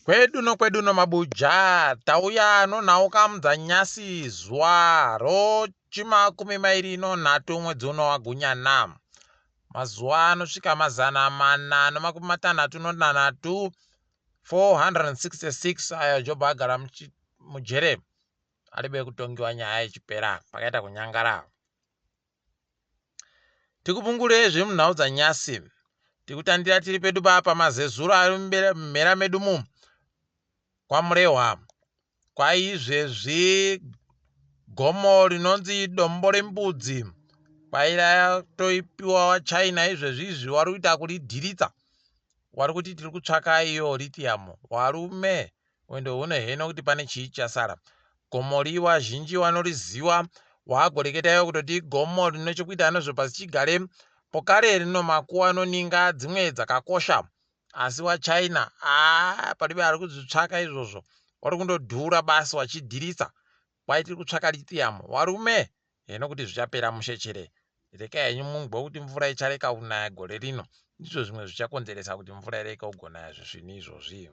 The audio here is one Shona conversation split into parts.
Kwedu no mabuja tauya nonhauka mudzanyasi zuva rochimakumi mairi nonhatu mwedzi uno waGunyana. Mazuva anosvika 466 466 ayo Jobho agara mujere alibe kutongiwa nyaya ichipera pakaita kunyangara. Tikupungure zvemunhau dzanyasi tikutandira tiri pedu papa mazezuro ari mumhera medu mu kwamurehwa kwaizvezvi gomo rinonzi dombo rembudzi kwairatoipiwa waChina izvezvi wari kuita kuridhiritsa, wari kuti tiri kutsvaka iyo lithium. Warume wendo huno heno kuti pane chii chasara. Gomo riwa zhinji wanoriziva wagoreketayo kutoti gomo rine chekuita nezvepasi chigare pokare rino makuwa anoninga dzimwe dzakakosha, asi waChina paribe ari kuzvitsvaka izvozvo wari kundodhura basi wachidhiritsa kwaitiri kutsvaka lithium. Warume heno kuti zvichapera mushechere. Reka henyu mungwe kuti mvura ichareka kunaya gore rino, ndizvo zvimwe zvichakonzeresa kuti mvura ireke kugonaya zvisvini izvozvi.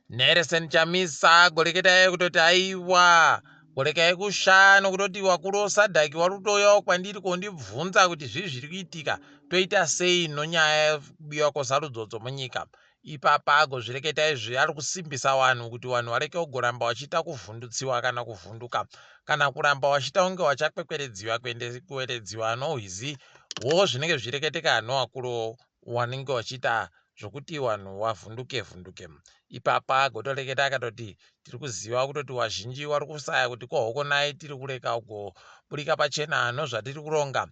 Nelson Chamisa goreketai kutoti aiwa gorekai kushano kutoti wakuru SADC wari kutoyawo kwandiri kondibvunza kuti zviri kuitika toita sei nonyaya kubiwa kwesarudzo munyika. Ipapa agozvireketa izvi ari kusimbisa vanhu kuti vanhu vareke kugoramba vachiita kuvhundutsiwa kana kuvhunduka kana kuramba vachiita kunge vachakwekweredziwa kuweredziwa nohwizi wo zvinenge zvireketeka hanhu wakuru wanenge vachiita zvokuti vanhu vavhunduke. Ipapa agotoreketa akatoti tiri kuziva kutoti wazhinji wari kusaya kuti kohoko nai tiri kureka kuburika pachena hanho zvatiri kuronga.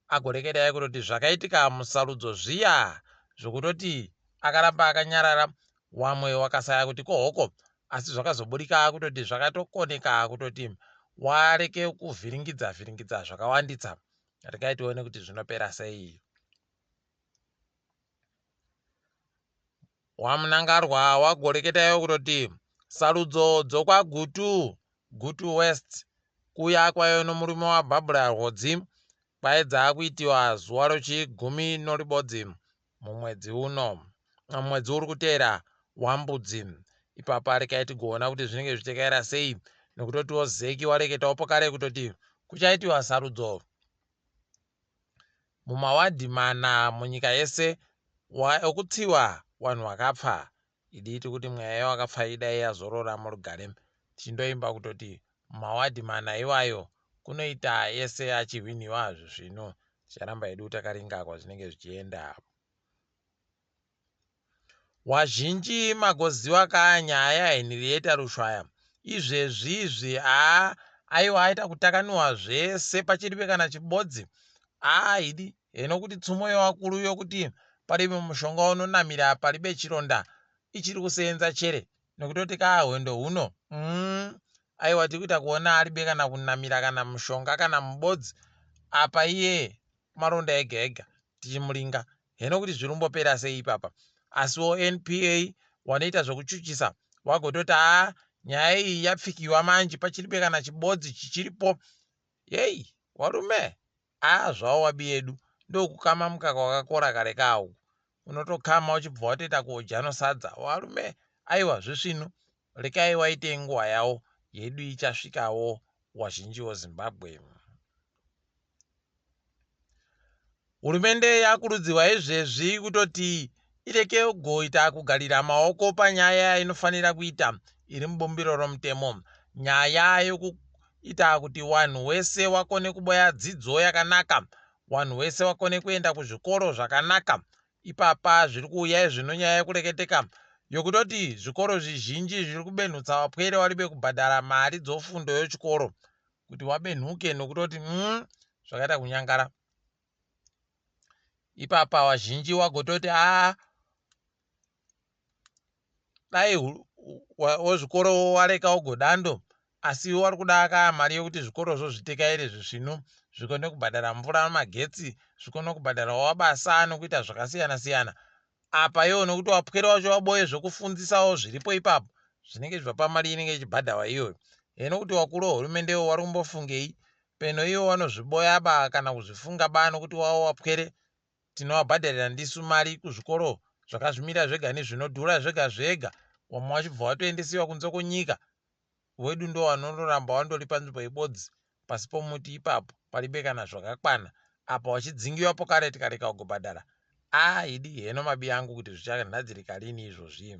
Agoreketai kutoti zvakaitika musarudzo zviya zvokutoti akaramba akanyarara wamwe wakasaya kuti kohoko, asi zvakazoburika kutoti zvakatokoneka kutoti wareke kuvhiringidza zvakawanditsa. Rekai tione kuti zvinopera sei. Wamunangarwa wagoreketayo kutoti sarudzo dzokwaGutu West kuya kwayo nomurume waBarbara Rhodzi kwaedza kuitiwa zuva rochi10 noribodzi mumwedzi uno, mwedzi uri kutera waMbudzi. Ipapa rekai tigoona kuti zvinenge zvichitekaira sei, nekutotiwo zeki wareketawo pokare kutoti kuchaitiwa sarudzo mumawadhi 4 munyika yese okutsiwa vanhu vakapfa. Iditi kuti mweya wakapfa idai yazorora murugare tichindoimba kutoti mawadhi 4 iwayo kunoita ese achihwiniwa zvino ticharamba edu takaringa kwazvinenge zvichienda. Wazhinji magoziva kanyaya Henrietta Rushwaya izvezvi aiwa aita kutakanuhwa zvese pachiribe kana chibodzi. Idi heno kuti tsumo yewakuru yokuti paribe mushonga unonamira paribe chironda ichiri kusenza chere nekutoti hwendo huno aiwa tiri kuita kuona aribe kana kunamira kana mushonga kana mubodzi apa iye maronda ega ega tichimuringa. Heno kuti zvirimbopera sei ipapa, asiwo NPA wanoita zvokuchuchisa wagototi nyaya iyi yapfikiwa manje pachiribe kana chibodzi chichiripo. Yei warume zvavo wabi yedu ndokukama mukaka wakakora kare kawo unotokama uchibva watoita kuodya nosadza. Warume aiwa zvisvino rekai waite nguva yawo yedu ichasvikawo wazhinji weZimbabwe. Hurumende yakurudzirwa izvezvi kutoti ireke kugoita kugarira maoko panyaya inofanira kuita iri mubumbiro romutemo, nyaya yokuita kuti wanhu wese wakone kuboya dzidzo yakanaka, wanhu wese wakone kuenda kuzvikoro zvakanaka. Ipapa zviri kuuya zvino nyaya yekureketeka yokutoti zvikoro zvizhinji zviri kubenhutsa wapwere waribe kubhadhara mari dzofundo yechikoro kuti wabenhuke nokutoti zvakaita kunyangara. Ipapa wazhinji wagototi dai wezvikoro wareka ugodando, asi wari kuda mari yokuti zvikorozvo zvitekaire zvisvino zvikone kubhadhara mvura namagetsi, zvikone kubhadhara wabasa nokuita zvakasiyana siyana. Apa iwo nokuti wapwere wacho waboye zvokufundzisawo zviripo ipapo zvinenge zvibva pamari inenge ichibhadharwa iyoyo. Heno kuti wakuru wehurumende wari kumbofungei peno iwo vanozviboya kana kuzvifunga nokuti wawo wapwere tinovabhadharira ndisu mari kuzvikoro zvakazvimira zvega nezvinodhura zvega zvega, wamwe wachibva watoendesiwa kunze kwenyika, wedu ndo wanondoramba wandori panzvimbo ibodzi pasi pomuti ipapo palibe kana zvakakwana, apa wachidzingiwapo kare tikareka kugobhadhara. Idi heno mabi angu kuti zvichanhadzirika lini izvozvi.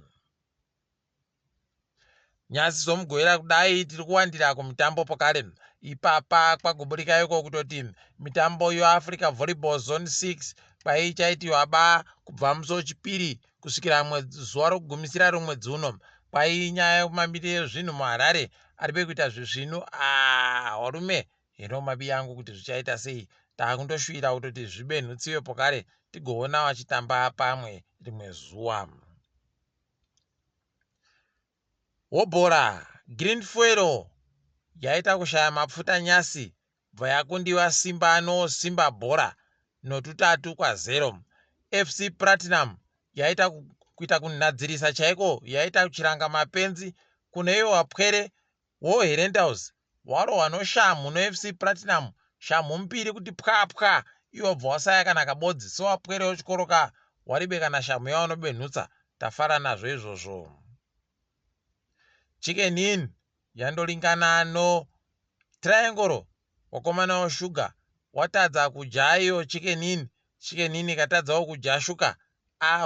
Nyasi somugoera kudai tiri kuwandira kumitambo pokare ipapa kwagoburika iko kutoti mitambo yeAfrica Volleyball Zone 6 kwaichaitiwa ba kubva musi wechipiri kusvikira zuva rokugumisira romwedzi uno. Kwainyaya yekumamirire zvinhu muHarare aribe kuita zvezvino. Warume heno mabi yangu kuti zvichaita sei. Takundoshuvira kutoti zvibenhutsiwe pokare tigoona wachitamba pamwe rimwe zuva. Wobhora Green Fuel yaita kushaya mapfuta nyasi bva yakundiwa Simba bhora no3-0. FC Platinum yaita kuita kunhadzirisa chaiko, yaita kuchiranga mapenzi kune iyo wapwere woHerentals warohwa noshamhu no FC Platinum, shamhu mbiri kuti pwapwa, iwo bva wasaya kana kabodzi. So wapwere wochikoroka waribe kana shamhu yaanobenhutsa, tafara nazvo izvozvo. Chicken Inn yandolingana no Triangle wakomana washuga watadza kudya iyo Chicken Inn ikatadzawo kudya shuka,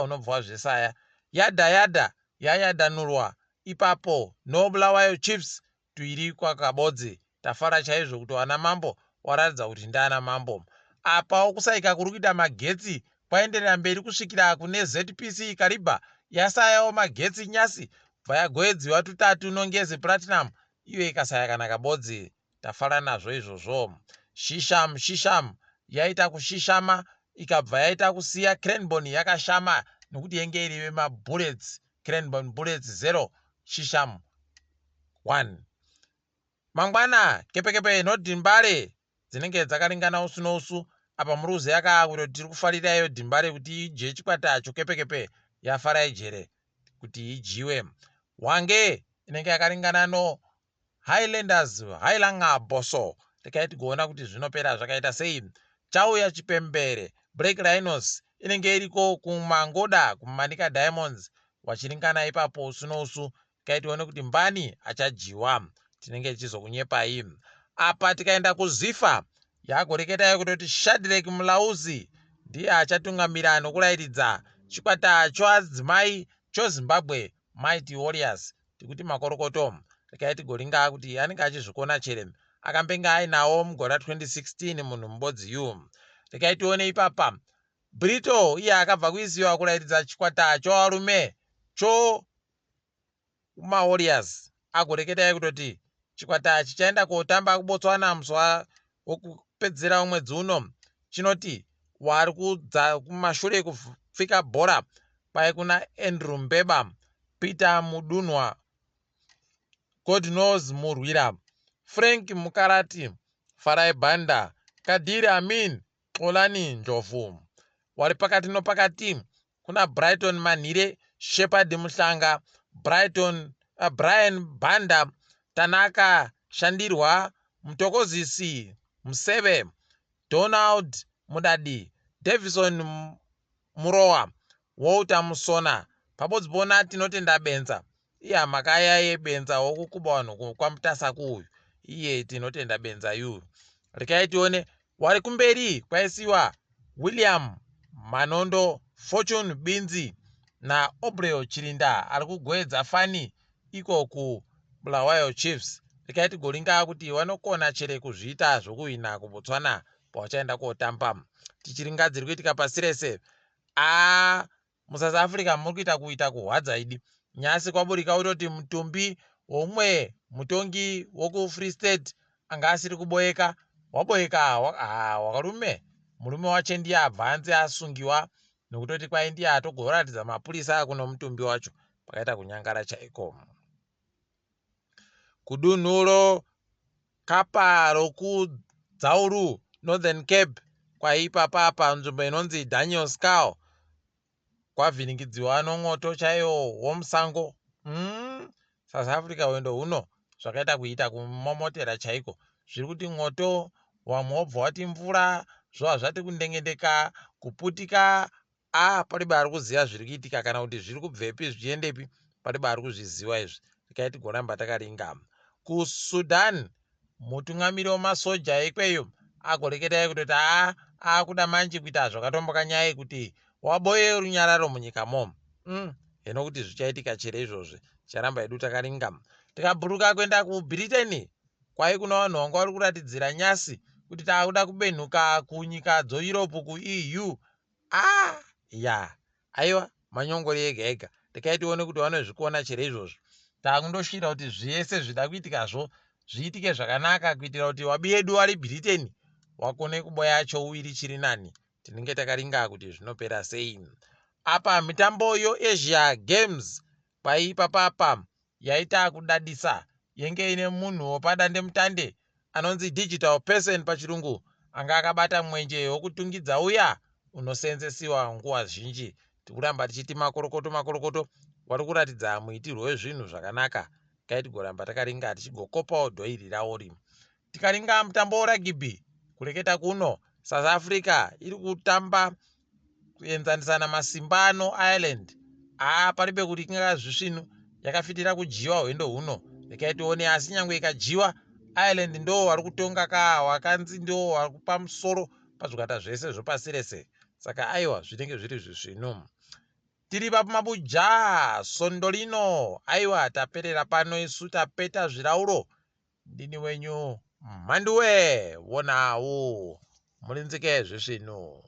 unobva wazvesaya. Yada yayadanurwa ipapo noBulawayo Chiefs tuiri kwakabodzi, tafara chaizvo kuti wana mambo waratidza kuti ndaana mambo. Apa okusaika kuri kuita magetsi kwaenderera mberi kusvikira kune ZPC Kariba yasayawo magetsi nyasi bva yagoedziwa 3 nongezi Platinum, iyo ikasaya kana kabodzi, tafara nazvo izvozvo. Shisham yaita kushishama ikabva yaita kusiya Cranbourne yakashama nokuti yenge irive mabullets. Cranbourne Bullets 0 Shisham 1. Mangwana kepekepe noDhimbare dzinenge dzakaringana usu nousu. Apa muruzi yakakuti tiri kufarira iyo Dhimbare kuti ije chikwata acho kepekepe yafara ijere kuti ijiwe. Wange inenge yakaringana no Highlanders Hailanga Boso, tikaiti kuona kuti zvinopera zvakaita sei. Chauya chipembere Black Rhinos inenge iriko kumangoda kumanika Diamonds wachiringana ipapo usu nousu, tikaiti kuona kuti mbani achajiwa, tinenge tichizokunyepai. Apa tikaenda kuZifa yagoreketa kutoti Shadrack Mulauzi ndiye achatungamira nokurairidza chikwata choadzimai choZimbabwe Mighty Warriors, tikuti makorokoto. Tikaiti goringa kuti anenge achizvikona chere, akambenga ainawo mugore 2016 munhu mubodzi yu. Tikaitione ipapa Brito iye akabva kuisiwa kurairidza chikwata chovarume maWarriors, agoreketa kutoti chikwata chichaenda kotamba kuBotswana musi wokupedzera mwedzi uno chinoti wari kudza kumashure kufika bhora kwai kuna Andrew Mbeba, Peter Mudunwa, Godnose Murwira, Frank Mukarati, Farai Banda, Kadiri Amin, Olani Njofu. Wari pakati nopakati kuna Brighton Manhire, Shepard Muhlanga, Brian Banda, Tanaka Shandirwa, Mtokozisi Museve, Donald Mudadi, Davison Murowa, Walter Musona. Pabodzi bona tinotenda Benza, iye makaya yebenza wokukuba vanhu kwamutasa kuuyu, iye tinotenda Benza yu. Rikaitione wari kumberi kwaisiwa William Manondo, Fortune Binzi na Obreo Chirinda ari kugoedza fani iko kuBulawayo Chiefs. Rikaiti goringa kuti vanokona chere kuzviita zvokuhwina kuBotswana pawachaenda kotamba. Tichiringadziri kuitika pasi rese. MuSouth Africa muri kuita kuhwadza idi. Nyasi kwaburika kutoti mutumbi womwe mutongi wokuFree State anga asiri kuboeka, waboeka wakarume murume wacho ndiye abva anze asungiwa nokutoti kwai ndiye atogoratidza mapurisa kuno mutumbi wacho, pakaita kunyangara chaiko. Kudunhuro kapa rokudzauru Northern Cape kwaipapa panzvimbo inonzi Daniel Scow kwavhiringidziwa nomwoto chaiwo womusango. South Africa wendo huno zvakaita kuita kumomotera chaiko, zviri kuti mwoto wamwe wobva wati mvura zvova zvati kundengendeka kuputika palibe ari kuziva zviri kuitika kana kuti zviri kubvepi zvichiendepi, palibe ari kuzviziva izvi. Tikai tigoramba takaringama. KuSudan mutungamiri wemasoja ikweyo agoreketai kutoti akuda manje kuita zvakatomboka nyaya yekuti waboye runyararo munyikamo. Hino kuti zvichaitika chero izvozvi charamba edu takaringama. Tikabhuruka kuenda kuBritain, kwai kuna vanhu vanga vari kuratidzira nyasi kuti taakuda kubenhuka kunyika dzoEurope kuEU. Aiwa manyongori ega ega. Tikai tione kuti vanozvikona chero izvozvi. Takundoshira kuti zvese zvida kuitikazvo zviitike zvakanaka, kuitira kuti wabiyedu vari Britain wakone kuboya chouwiri chiri nani. Tinenge takaringa kuti zvinopera sei. Apa mitambo yoAsia Games paipapapa yaita kudadisa, yenge ine munhu wopadande mutande anonzi digital person pachirungu, anga akabata mwenje wokutungidza uya unosenzesiwa nguva zhinji. Tikuramba tichiti makorokoto wari kuratidza muitirwo wezvinhu zvakanaka. Kai tigoramba takaringa tichigokopawo dhoiri rawo rimo. Tikaringa mutambo woragibhi kureketa kuno, South Africa iri kutamba kuenzanisana masimba ano Ireland. Paribe kuti kinga zvisvinu yakafitira kujiwa hwendo huno. Rekai tione, asi nyangwe ikajiwa, Ireland ndo vari kutonga wakanzi ndo vari kupa musoro pazvikata zvese zvopasi rese. Saka aiwa zvinenge zviri zvisvinu. Tiri paMabuja Sondolino. Aiwa taperera pano isu tapeta zvirauro. Ndini wenyu Mhanduwe WeNhau. Murinzike zvisvinu.